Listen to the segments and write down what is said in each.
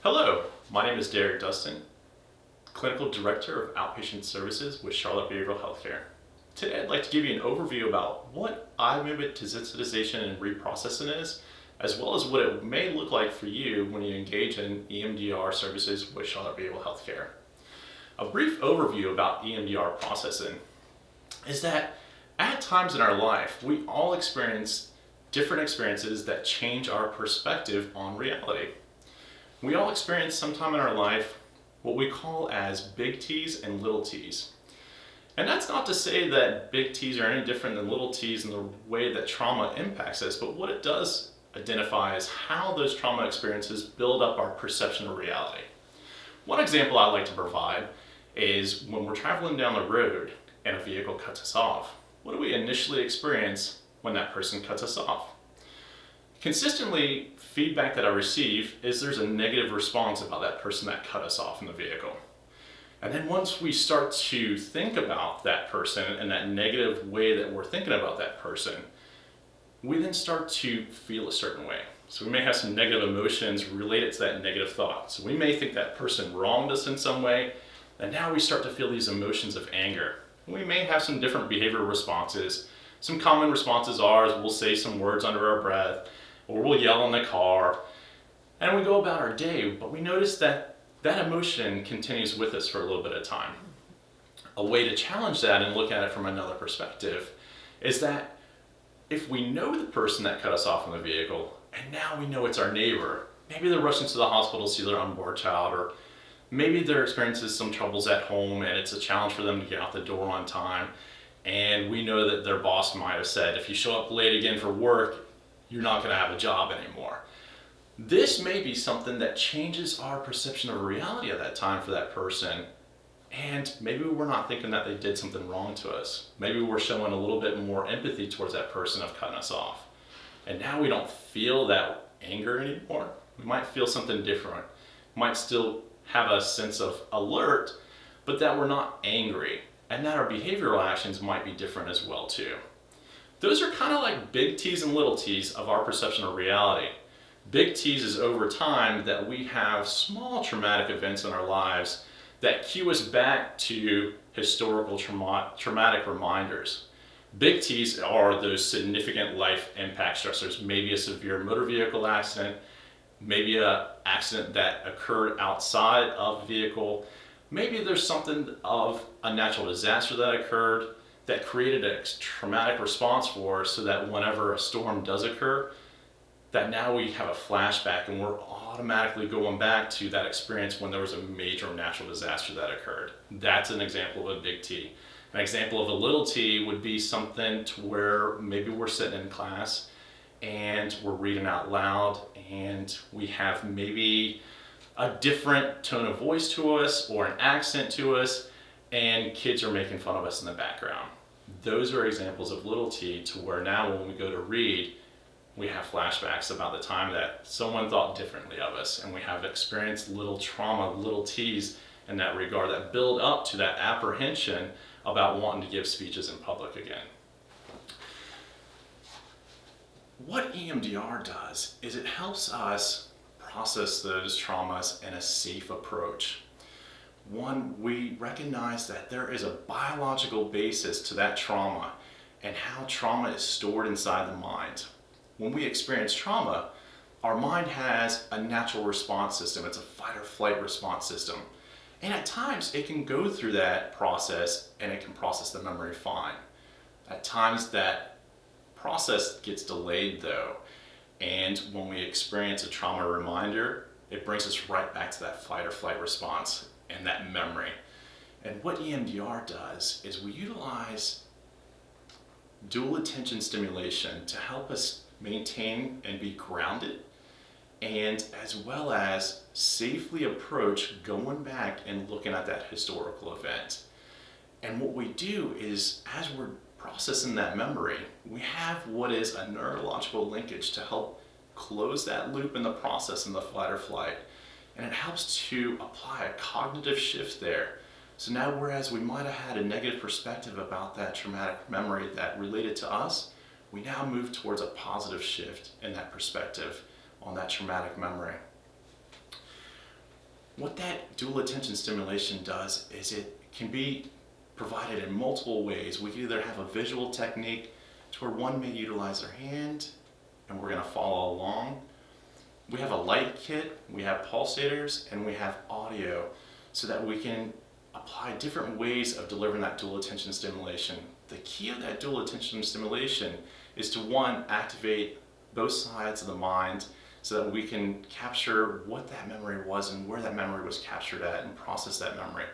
Hello, my name is Derek Dustin, Clinical Director of Outpatient Services with Charlotte Behavioral Healthcare. Today I'd like to give you an overview about what eye movement desensitization and reprocessing is, as well as what it may look like for you when you engage in EMDR services with Charlotte Behavioral Healthcare. A brief overview about EMDR processing is that at times in our life, we all experience different experiences that change our perspective on reality. We all experience sometime in our life what we call as big T's and little t's. And that's not to say that big T's are any different than little t's in the way that trauma impacts us, but what it does identify is how those trauma experiences build up our perception of reality. One example I'd like to provide is when we're traveling down the road and a vehicle cuts us off. What do we initially experience when that person cuts us off? Consistently, feedback that I receive is there's a negative response about that person that cut us off in the vehicle. And then once we start to think about that person and that negative way that we're thinking about that person, we then start to feel a certain way. So we may have some negative emotions related to that negative thought. So we may think that person wronged us in some way, and now we start to feel these emotions of anger. We may have some different behavioral responses. Some common responses are we'll say some words under our breath, or we'll yell in the car, and we go about our day, but we notice that that emotion continues with us for a little bit of time. A way to challenge that and look at it from another perspective is that if we know the person that cut us off in the vehicle, and now we know it's our neighbor, maybe they're rushing to the hospital to see their unborn child, or maybe they're experiencing some troubles at home and it's a challenge for them to get out the door on time, and we know that their boss might have said, if you show up late again for work, you're not going to have a job anymore. This may be something that changes our perception of reality at that time for that person, and maybe we're not thinking that they did something wrong to us. Maybe we're showing a little bit more empathy towards that person of cutting us off. And now we don't feel that anger anymore. We might feel something different. We might still have a sense of alert, but that we're not angry, and that our behavioral actions might be different as well too. Those are kind of like big T's and little t's of our perception of reality. Big T's is over time that we have small traumatic events in our lives that cue us back to historical traumatic reminders. Big T's are those significant life impact stressors, maybe a severe motor vehicle accident, maybe an accident that occurred outside of the vehicle, maybe there's something of a natural disaster that occurred that created a traumatic response for us, so that whenever a storm does occur, that now we have a flashback and we're automatically going back to that experience when there was a major natural disaster that occurred. That's an example of a big T. An example of a little t would be something to where maybe we're sitting in class and we're reading out loud and we have maybe a different tone of voice to us or an accent to us, and kids are making fun of us in the background. Those are examples of little t to where now when we go to read, we have flashbacks about the time that someone thought differently of us, and we have experienced little trauma, little t's in that regard that build up to that apprehension about wanting to give speeches in public again. What EMDR does is it helps us process those traumas in a safe approach. One, we recognize that there is a biological basis to that trauma and how trauma is stored inside the mind. When we experience trauma, our mind has a natural response system. It's a fight or flight response system. And at times it can go through that process and it can process the memory fine. At times that process gets delayed though. And when we experience a trauma reminder, it brings us right back to that fight or flight response and that memory. And what EMDR does is we utilize dual attention stimulation to help us maintain and be grounded, and as well as safely approach going back and looking at that historical event. And what we do is, as we're processing that memory, we have what is a neurological linkage to help close that loop in the process in the fight or flight. And it helps to apply a cognitive shift there So now, whereas we might have had a negative perspective about that traumatic memory that related to us, we now move towards a positive shift in that perspective on that traumatic memory. What that dual attention stimulation does is it can be provided in multiple ways. We can either have a visual technique to where one may utilize their hand and we're going to follow along. We have a light kit, we have pulsators, and we have audio so that we can apply different ways of delivering that dual attention stimulation. The key of that dual attention stimulation is to, one, activate both sides of the mind so that we can capture what that memory was and where that memory was captured at and process that memory.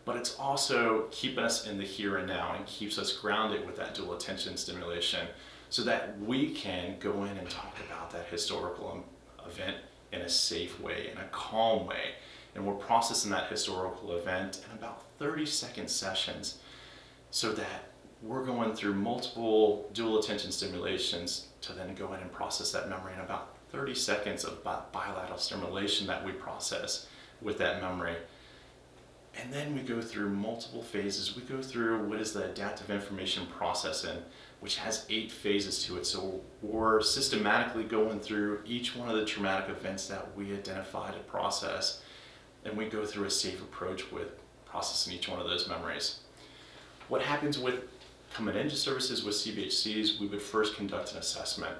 But it's also keeping us in the here and now and keeps us grounded with that dual attention stimulation so that we can go in and talk about that historical event in a safe way, in a calm way. And we're processing that historical event in about 30-second sessions so that we're going through multiple dual attention stimulations to then go in and process that memory in about 30 seconds of bilateral stimulation that we process with that memory. And then we go through multiple phases. We go through what is the adaptive information processing, which has 8 phases to it. So we're systematically going through each one of the traumatic events that we identify to process, and we go through a safe approach with processing each one of those memories. What happens with coming into services with CBHCs, we would first conduct an assessment.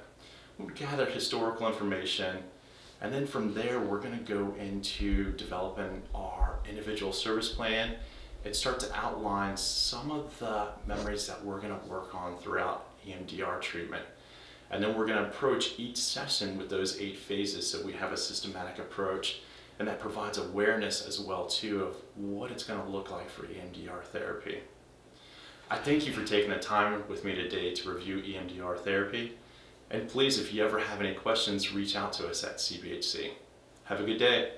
We would gather historical information, and then from there we're going to go into developing our individual service plan and start to outline some of the memories that we're going to work on throughout EMDR treatment. And then we're going to approach each session with those 8 phases so we have a systematic approach, and that provides awareness as well too of what it's going to look like for EMDR therapy. I thank you for taking the time with me today to review EMDR therapy. And please, if you ever have any questions, reach out to us at CBHC. Have a good day.